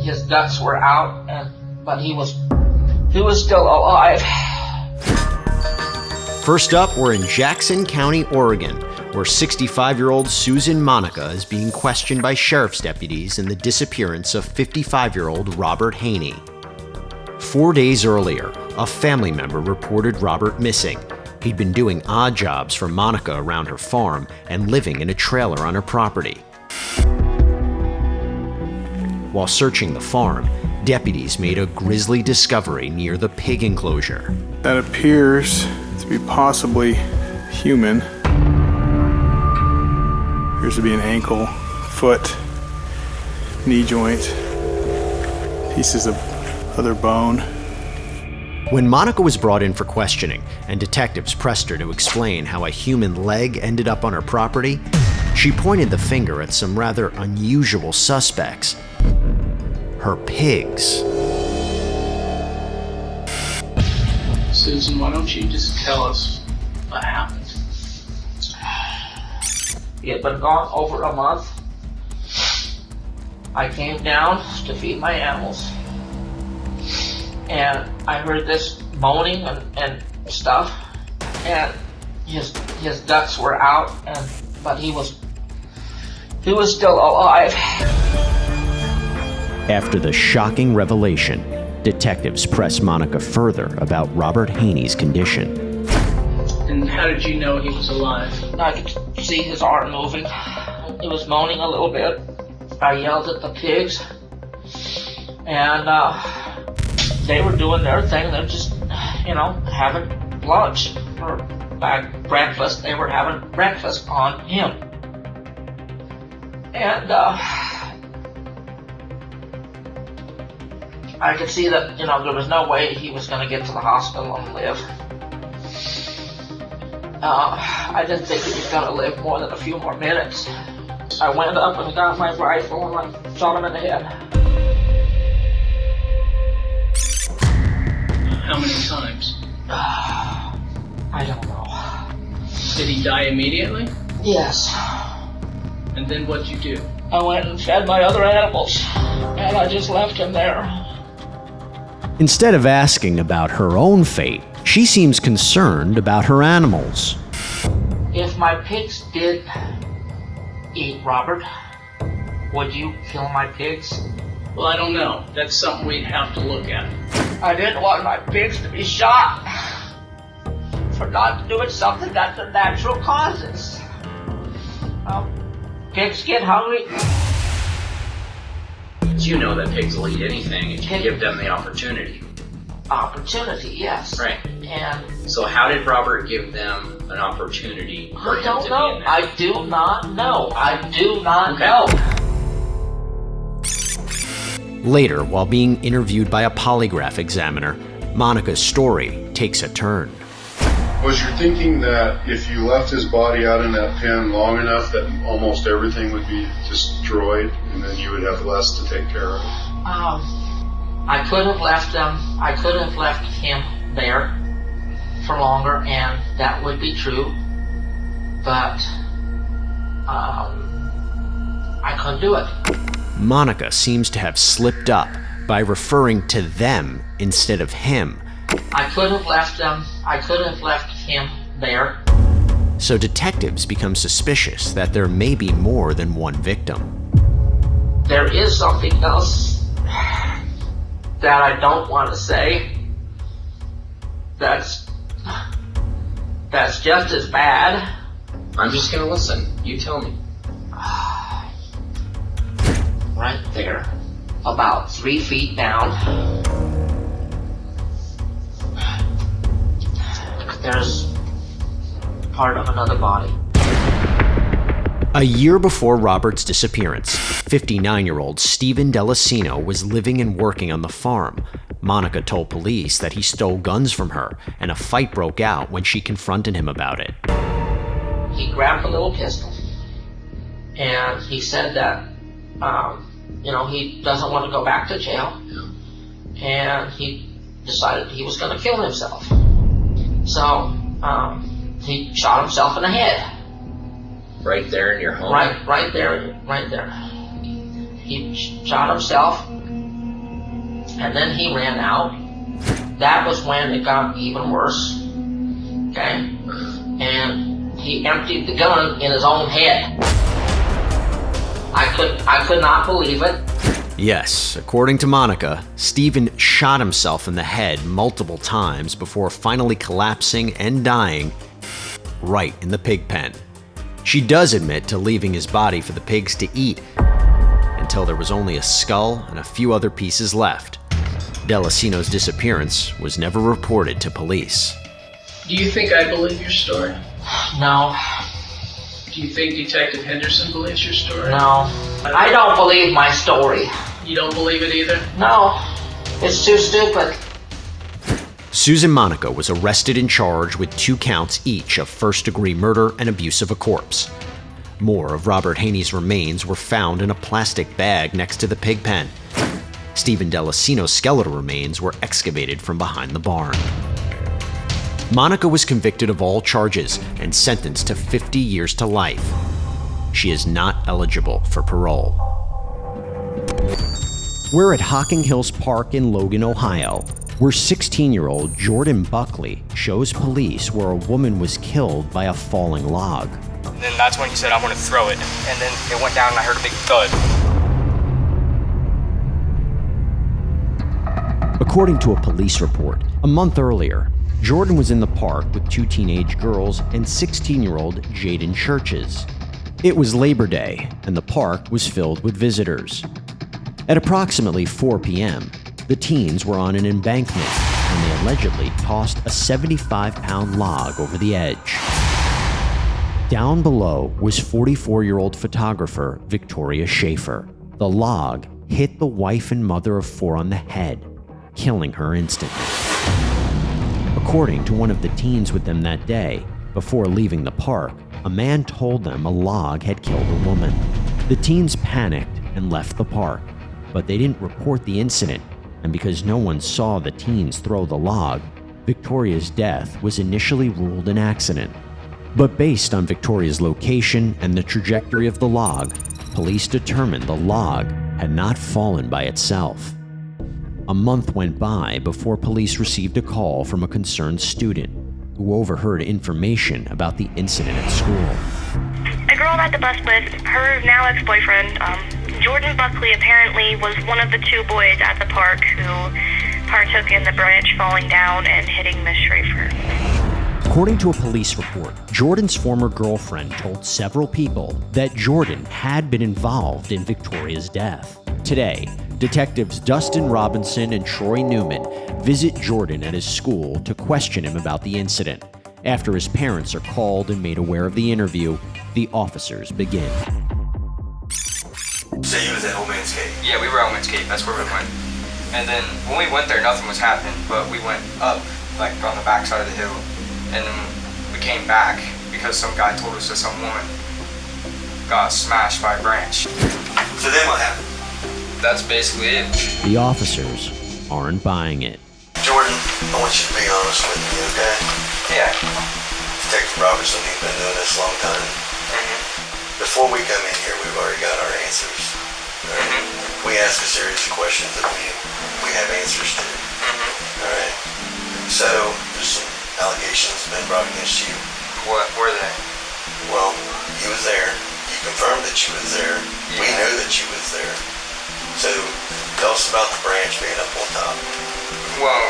his guts were out, but he was still alive. First up, we're in Jackson County, Oregon, where 65-year-old Susan Monica is being questioned by sheriff's deputies in the disappearance of 55-year-old Robert Haney. 4 days earlier, a family member reported Robert missing. He'd been doing odd jobs for Monica around her farm and living in a trailer on her property. While searching the farm, deputies made a grisly discovery near the pig enclosure. That appears to be possibly human. Appears to be an ankle, foot, knee joint, pieces of other bone. When Monica was brought in for questioning and detectives pressed her to explain how a human leg ended up on her property, she pointed the finger at some rather unusual suspects. Her pigs. Susan, why don't you just tell us what happened? He had been gone over a month. I came down to feed my animals, and I heard this moaning and stuff, and his guts were out, but he was still alive. After the shocking revelation, detectives pressed Monica further about Robert Haney's condition. And how did you know he was alive? I could see his arm moving. He was moaning a little bit. I yelled at the pigs, and they were doing their thing. They're just, having lunch or breakfast. They were having breakfast on him. And I could see that, there was no way he was going to get to the hospital and live. I didn't think he was going to live more than a few more minutes. I went up and got my rifle and I shot him in the head. How many times? I don't know. Did he die immediately? Yes. And then what'd you do? I went and fed my other animals, and I just left him there. Instead of asking about her own fate, she seems concerned about her animals. If my pigs did eat Robert, would you kill my pigs? Well, I don't know. That's something we'd have to look at. I didn't want my pigs to be shot for not doing something that the natural causes. Pigs get hungry. You know that pigs will eat anything if you give them the opportunity. Opportunity, yes. Right. And so how did Robert give them an opportunity for him to be in there? I do not know. I do not know. Later, while being interviewed by a polygraph examiner, Monica's story takes a turn. Was your thinking that if you left his body out in that pen long enough that almost everything would be destroyed and then you would have less to take care of? I could have left them. I could have left him there for longer, and that would be true. But I couldn't do it. Monica seems to have slipped up by referring to them instead of him. I could have left them. I could have left him there. So detectives become suspicious that there may be more than one victim. There is something else that I don't want to say. That's just as bad. I'm just gonna listen. You tell me. Right there, about 3 feet down, there's part of another body. A year before Robert's disappearance, 59-year-old Stephen Delicino was living and working on the farm. Monica told police that he stole guns from her, and a fight broke out when she confronted him about it. He grabbed a little pistol, and he said that, he doesn't want to go back to jail, and he decided he was going to kill himself. So, he shot himself in the head. Right there in your home? Right there. He shot himself and then he ran out. That was when it got even worse. Okay? And he emptied the gun in his own head. I could not believe it. Yes, according to Monica, Stephen shot himself in the head multiple times before finally collapsing and dying right in the pig pen. She does admit to leaving his body for the pigs to eat until there was only a skull and a few other pieces left. Delicino's disappearance was never reported to police. Do you think I believe your story? No, Do you think Detective Henderson believes your story? no. I don't believe my story. You don't believe it either? No, it's too stupid. Susan Monica was arrested and charged with 2 counts each of first-degree murder and abuse of a corpse. More of Robert Haney's remains were found in a plastic bag next to the pig pen. Stephen Delicino's skeletal remains were excavated from behind the barn. Monica was convicted of all charges and sentenced to 50 years to life. She is not eligible for parole. We're at Hocking Hills Park in Logan, Ohio, where 16-year-old Jordan Buckley shows police where a woman was killed by a falling log. And then that's when he said, I'm gonna throw it. And then it went down and I heard a big thud. According to a police report, a month earlier, Jordan was in the park with 2 teenage girls and 16-year-old Jaden Churches. It was Labor Day, and the park was filled with visitors. At approximately 4 p.m., the teens were on an embankment when they allegedly tossed a 75-pound log over the edge. Down below was 44-year-old photographer Victoria Schaefer. The log hit the wife and mother of 4 on the head, killing her instantly. According to one of the teens with them that day, before leaving the park, a man told them a log had killed a woman. The teens panicked and left the park, but they didn't report the incident, and because no one saw the teens throw the log, Victoria's death was initially ruled an accident. But based on Victoria's location and the trajectory of the log, police determined the log had not fallen by itself. A month went by before police received a call from a concerned student who overheard information about the incident at school. A girl at the bus with her now ex-boyfriend, Jordan Buckley, apparently was one of the 2 boys at the park who partook in the branch falling down and hitting Miss Schaefer. According to a police report, Jordan's former girlfriend told several people that Jordan had been involved in Victoria's death. Today, detectives Dustin Robinson and Troy Newman visit Jordan at his school to question him about the incident. After his parents are called and made aware of the interview, the officers begin. So you was at Old Man's Cave? Yeah, we were at Old Cave, that's where we went. And then when we went there, nothing was happening, but we went up, like on the back side of the hill. And then we came back because some guy told us that some woman got smashed by a branch. So then what happened? That's basically it. The officers aren't buying it. Jordan, I want you to be honest with me, okay? Yeah. Detective Robertson, you've been doing this a long time. Mm-hmm. Before we come in here, we've already got our answers. Right? Mm-hmm. We ask a series of questions that we have answers to. Mm-hmm. Alright? So, there's some allegations been brought against you. What were they? Well, you was there. You confirmed that you was there. We Yeah. knew that you was there. So, tell us about the branch being up on top. Well,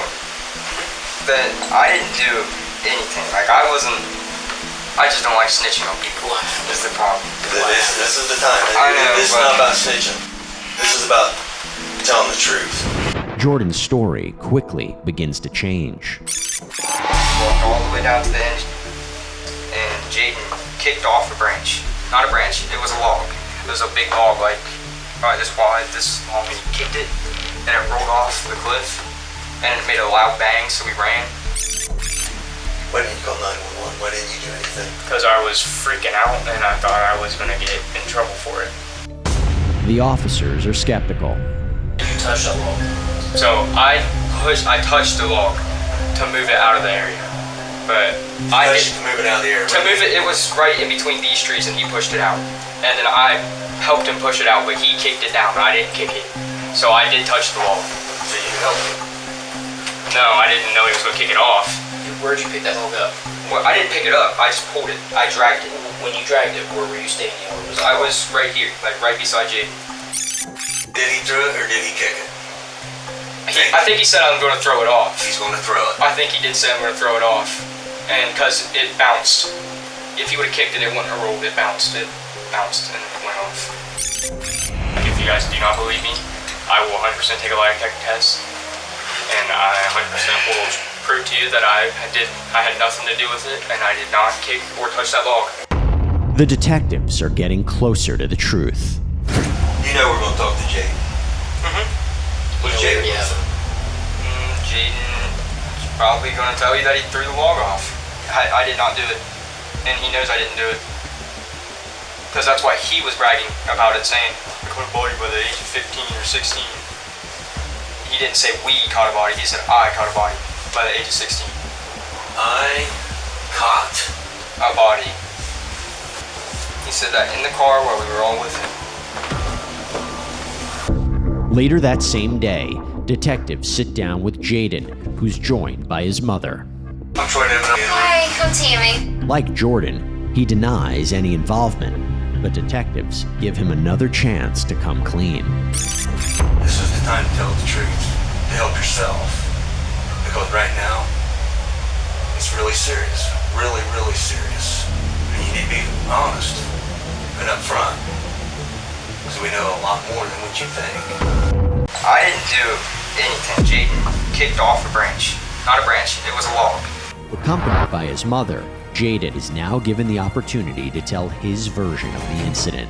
that I didn't do anything. Like I just don't like snitching on people. Is the problem. This is the time. I know, This is not about snitching. This is about telling the truth. Jordan's story quickly begins to change. Walked all the way down to the end, and Jaden kicked off a branch. Not a branch, it was a log. It was a big log, like probably this wide, this long, and he kicked it, and it rolled off the cliff, and it made a loud bang, so we ran. Why didn't you call 911? Why didn't you do anything? Because I was freaking out, and I thought I was gonna get in trouble for it. The officers are skeptical. You touched that log. So I touched the log to move it out of the area, but I didn't. To move it out of the area. To move it, it was right in between these trees, and he pushed it out. And then I helped him push it out, but he kicked it down, and I didn't kick it. So I did touch the wall. So you you help me? No, I didn't know he was going to kick it off. Where'd you pick that log up? Well, I didn't pick it up. I just pulled it. I dragged it. When you dragged it, where were you standing? Where was I was right here, like right beside Jaden. Did he throw it or did he kick it? I think he said I'm going to throw it off. He's going to throw it. I think he did say I'm going to throw it off. And because it bounced. If he would have kicked it, it wouldn't have rolled. It bounced. It bounced and it went off. If you guys do not believe me, I will 100% take a lie detector test. And I 100% will prove to you that I had nothing to do with it, and I did not kick or touch that log. The detectives are getting closer to the truth. You know we're going to talk to Jaden. What's Jaden going to say? Jaden's probably going to tell you that he threw the log off. I did not do it, and he knows I didn't do it. Because that's why he was bragging about it, saying, I caught a body by the age of 15 or 16. He didn't say we caught a body, he said I caught a body by the age of 16. I caught A body. He said that in the car while we were all with him. Later that same day, detectives sit down with Jaden, who's joined by his mother. I'm trying to... Hi, I'm Tammy. Like Jordan, he denies any involvement, but detectives give him another chance to come clean. This is the time to tell the truth, to help yourself. Because right now, it's really serious. Really, really serious. And you need to be honest and upfront. Because we know a lot more than what you think. I didn't do anything. Jaden kicked off a branch. Not a branch, it was a log. Accompanied by his mother, Jaden is now given the opportunity to tell his version of the incident.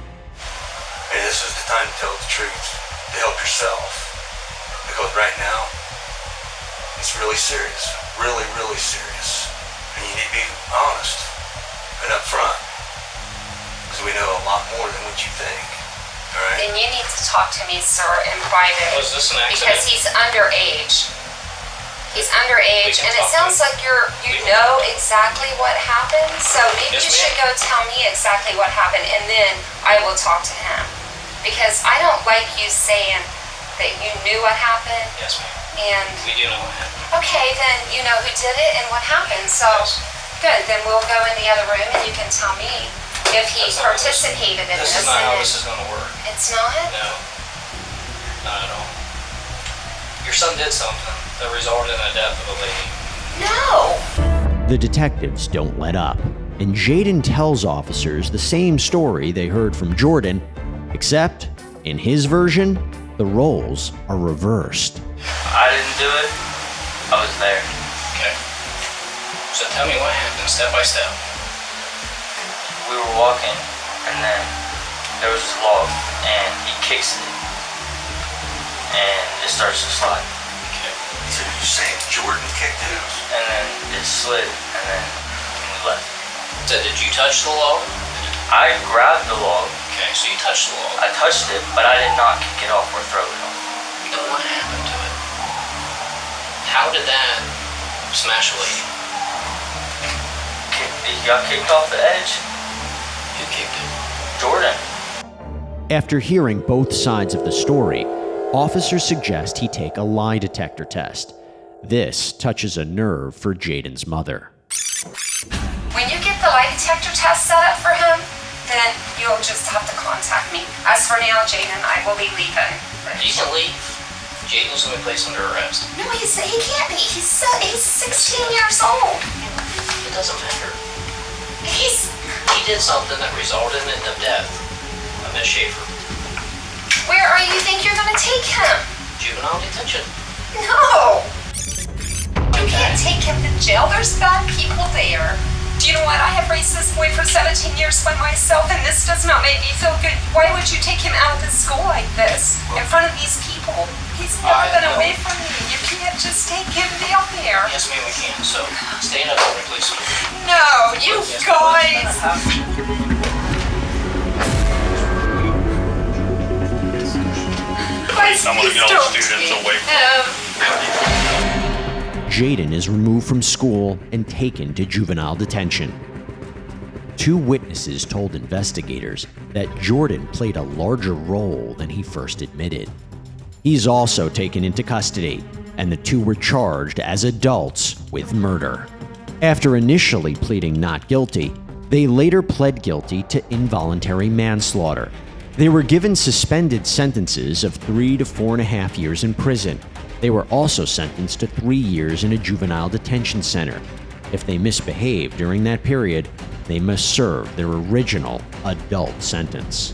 And this is the time to tell the truth, to help yourself. Because right now, it's really serious. Really, really serious. And you need to be honest and upfront. Because we know a lot more than what you think. Alright? And you need to talk to me, sir, in private. Was this an accident? Because he's underage. He's underage, and it sounds like you know exactly what happened, so maybe Yes, you should go tell me exactly what happened, and then I will talk to him. Because I don't like you saying that you knew what happened, Yes, ma'am. and We do know what happened. okay, then you know who did it and what happened, so Yes. good, then we'll go in the other room and you can tell me if he That's not how this- participated in this. This is not how and this is going to work. It's not? No. Not at all. Your son did something that resulted in the death of a lady. No! The detectives don't let up, and Jaden tells officers the same story they heard from Jordan, except, in his version, the roles are reversed. I didn't do it. I was there. Okay. So tell me what happened step by step. We were walking, and then there was this log, and he kicks it, and it starts to slide. Okay. So you're saying Jordan kicked it? And then it slid, and then we left. So did you touch the log? I grabbed the log. Okay, so you touched the log. I touched it, but I did not kick it off or throw it off. And what happened to it? How did that smash a lady? He got kicked off the edge. Who kicked it? Jordan. After hearing both sides of the story, officers suggest he take a lie detector test. This touches a nerve for Jaden's mother. When you get the lie detector test set up for him, then you'll just have to contact me. As for now, Jaden, I will be leaving. You can leave. Jaden's going to be placed under arrest. No, he can't be. He's 16 years old. It doesn't matter. He did something that resulted in the death of Miss Schaefer. Where are you think you're gonna take him? Juvenile detention. No! You can't take him to jail. There's bad people there. Do you know what? I have raised this boy for 17 years by myself, and this does not make me feel good. Why would you take him out of the school like this, in front of these people? He's never been away from me. You can't just take him down there. Yes, ma'am, we can. So, stay in the building, please. No, you guys! I'm gonna get all the students away from Jaden is removed from school and taken to juvenile detention. Two witnesses told investigators that Jordan played a larger role than he first admitted. He's also taken into custody, and the two were charged as adults with murder. After initially pleading not guilty, they later pled guilty to involuntary manslaughter. They were given suspended sentences of 3 to 4.5 years in prison. They were also sentenced to 3 years in a juvenile detention center. If they misbehaved during that period, they must serve their original adult sentence.